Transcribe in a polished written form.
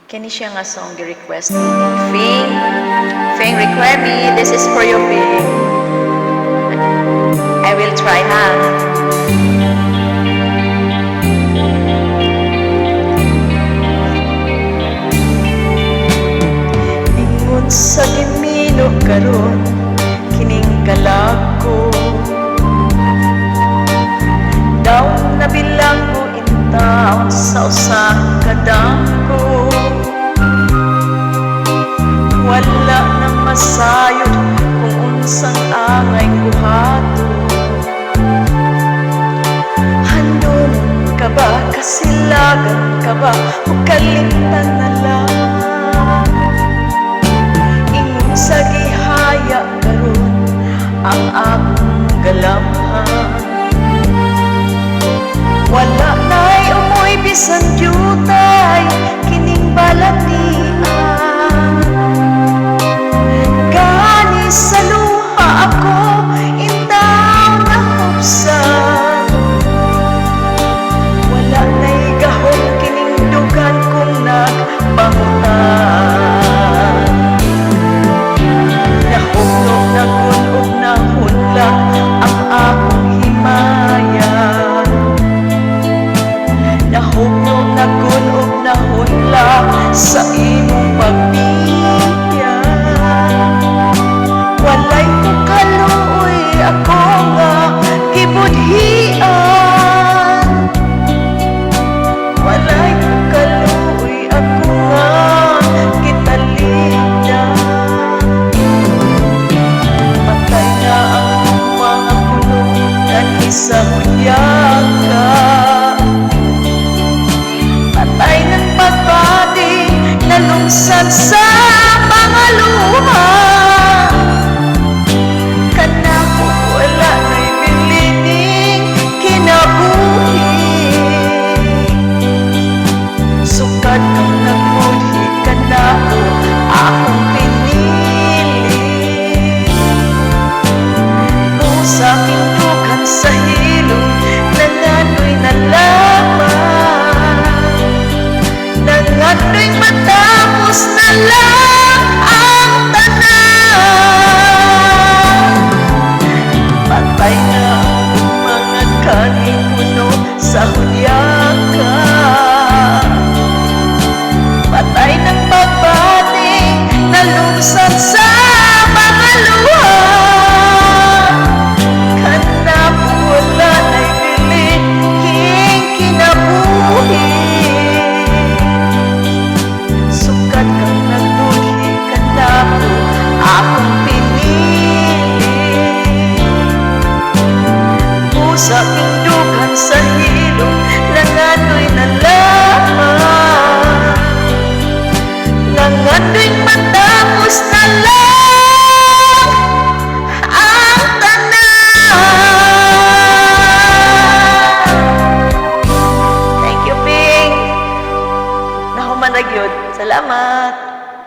Kini siya nga song gi-request ni Fing. Fing, require me. This is for you, Fing. I will try, ha? Ingon sa gimino karon kining kalako, daw nabilang mo intaw sa usang kadako. Wala nang masayod kung unsang angay buhato. Handom ka ba, kasilagan ka ba, o kalimtan na lang? Ingon sa gihaya karon ang akong galamhan. Wala na'y umoy bisan jutay kining balatian. Gani sa luha ako indaw na hubsan. Wala na'y gahom kining dugan kung nagpangutan. Nahugnog na kunog na hunla ang akong himaya. Nahugnog na kunog na hunla sa imong pagbiyan. Walay ko kaluoy ako nga gibudhian. Walay ko kaluoy ako nga gitaligdan. Patay na ang mga kulong kanhi sa hudyaka. Patay ng pagbati nalungsad sa mga luha. Kanako wala na'y bilining kinabuhi. Sukad kang nagmudhi kanako akong pinili. Sa pindukan sa hilong nangano'y nalaman. Nangano'y matapos na lang ang tanan. Patay na ang mga kaning puno sa hudyaka. Patay ng pagbati nalungsad sa mga luha. Kanako wala na'y bilining kinabuhi. Sukat kang nagbuhi kanako akong pinili. Pusa pindukan sa hilong nangano'y nalaman. Nangano'y matapos na lang ang tanan. Thank you, Ping. Nahuman na gyud. Salamat.